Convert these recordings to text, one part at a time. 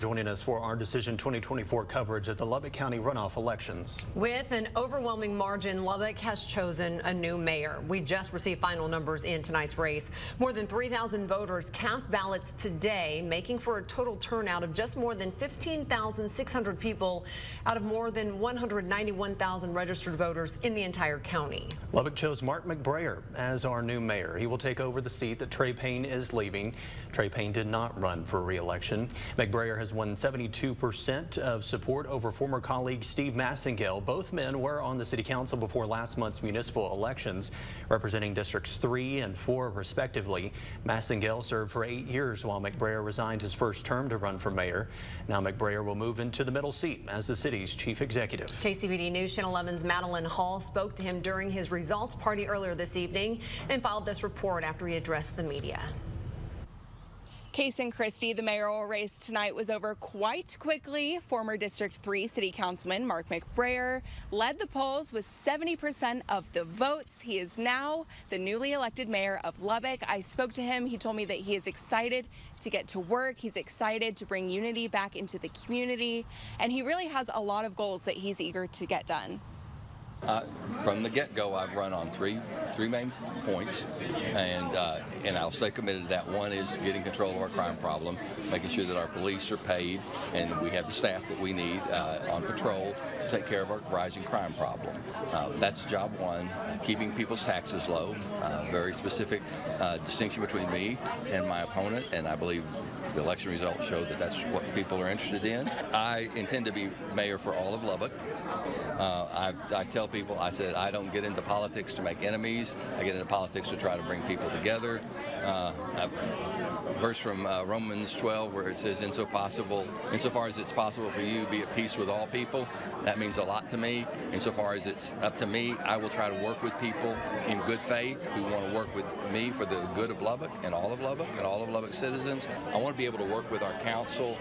Joining us for our Decision 2024 coverage of the Lubbock County runoff elections. With an overwhelming margin, Lubbock has chosen a new mayor. We just received final numbers in tonight's race. More than 3,000 voters cast ballots today, making for a total turnout of just more than 15,600 people out of more than 191,000 registered voters in the entire county. Lubbock chose Mark McBrayer as our new mayor. He will take over the seat that Trey Payne is leaving. Trey Payne did not run for re-election. McBrayer has won 72% of support over former colleague Steve Massengale. Both men were on the city council before last month's municipal elections, representing districts 3 and 4 respectively. Massengale served for 8 years while McBrayer resigned his first term to run for mayor. Now McBrayer will move into the middle seat as the city's chief executive. KCBD News Channel 11's Madeline Hall spoke to him during his results party earlier this evening and filed this report after he addressed the media. Case in Christie, the mayoral race tonight was over quite quickly. Former District 3 City Councilman Mark McBrayer led the polls with 70% of the votes. He is now the newly elected mayor of Lubbock. I spoke to him. He told me that he is excited to get to work. He's excited to bring unity back into the community, and he really has a lot of goals that he's eager to get done. From the get-go, I've run on three main points, and I'll stay committed to that. One is getting control of our crime problem, making sure that our police are paid and we have the staff that we need on patrol to take care of our rising crime problem. That's job one. Keeping people's taxes low, very specific distinction between me and my opponent, and I believe the election results show that that's what people are interested in. I intend to be mayor for all of Lubbock. I tell people, I said, I don't get into politics to make enemies. I get into politics to try to bring people together. A verse from Romans 12 where it says, insofar as it's possible for you, be at peace with all people. That means a lot to me. Insofar as it's up to me, I will try to work with people in good faith who want to work with me for the good of Lubbock and all of Lubbock citizens. I want to be able to work with our council,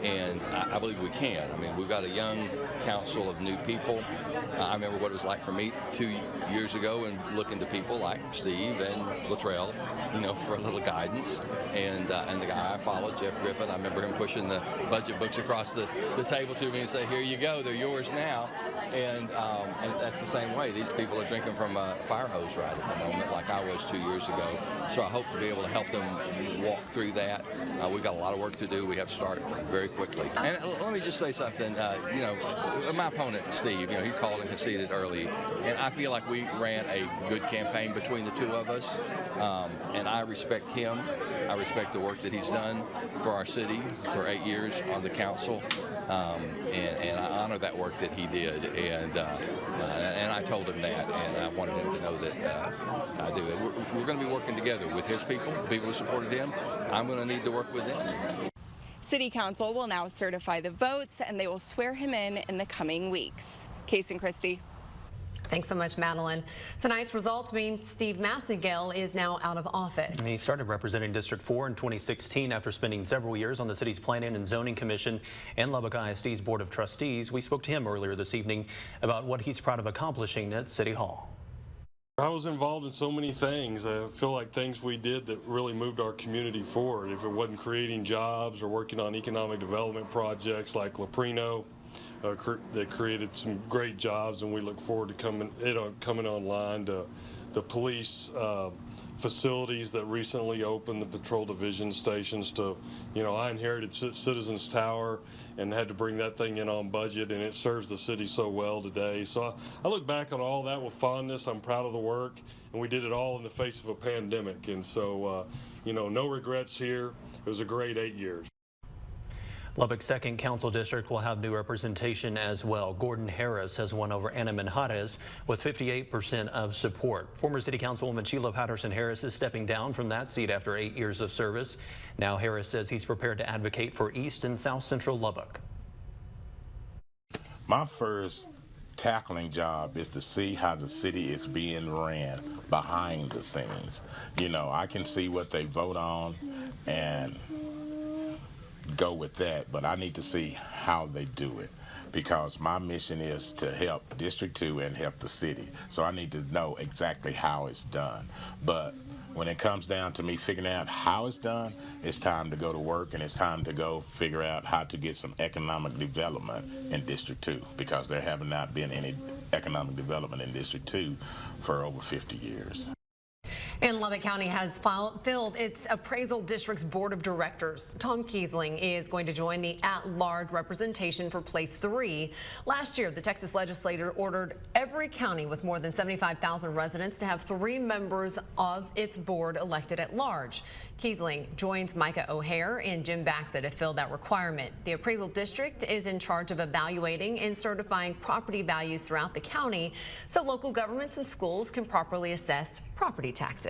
and I believe we can. I mean, we've got a young council of new people. I remember what it was like for me 2 years ago and looking to people like Steve and Latrell, for a little guidance. And the guy I followed, Jeff Griffin, I remember him pushing the budget books across the table to me and say, here you go, they're yours now. And that's the same way. These people are drinking from a fire hose right at the moment, like I was 2 years ago. So I hope to be able to help them walk through that. We've got a lot of work to do. We have to start very quickly. And let me just say something. My opponent, Steve, he called and conceded early, and I feel like we ran a good campaign between the two of us. And I respect him. I respect the work that he's done for our city for 8 years on the council, and I honor that work that he did. And I told him that, and I wanted him to know that I do. We're going to be working together with his people, the people who supported him. I'm going to need to work with them. City Council will now certify the votes, and they will swear him in the coming weeks. Case in Christie. Thanks so much, Madeline. Tonight's results mean Steve Massengale is now out of office. He started representing District 4 in 2016 after spending several years on the city's Planning and Zoning Commission and Lubbock ISD's Board of Trustees. We spoke to him earlier this evening about what he's proud of accomplishing at City Hall. I was involved in so many things. I feel like things we did that really moved our community forward. If it wasn't creating jobs or working on economic development projects like Leprino, that created some great jobs, and we look forward to coming online. To the police facilities that recently opened, the patrol division stations. I inherited Citizens Tower and had to bring that thing in on budget, and it serves the city so well today. So I look back on all that with fondness. I'm proud of the work, and we did it all in the face of a pandemic. And so, no regrets here. It was a great 8 years. Lubbock's 2nd Council District will have new representation as well. Gordon Harris has won over Anna Minjarez with 58% of support. Former City Councilwoman Sheila Patterson Harris is stepping down from that seat after 8 years of service. Now Harris says he's prepared to advocate for East and South Central Lubbock. My first tackling job is to see how the city is being ran behind the scenes. I can see what they vote on and go with that, but I need to see how they do it, because my mission is to help District 2 and help the city. So I need to know exactly how it's done. But when it comes down to me figuring out how it's done, it's time to go to work, and it's time to go figure out how to get some economic development in District 2, because there have not been any economic development in District 2 for over 50 years. And Lubbock County has filled its appraisal district's board of directors. Tom Kiesling is going to join the at-large representation for place 3. Last year, the Texas legislature ordered every county with more than 75,000 residents to have 3 members of its board elected at large. Kiesling joins Micah O'Hare and Jim Baxa to fill that requirement. The appraisal district is in charge of evaluating and certifying property values throughout the county so local governments and schools can properly assess property taxes.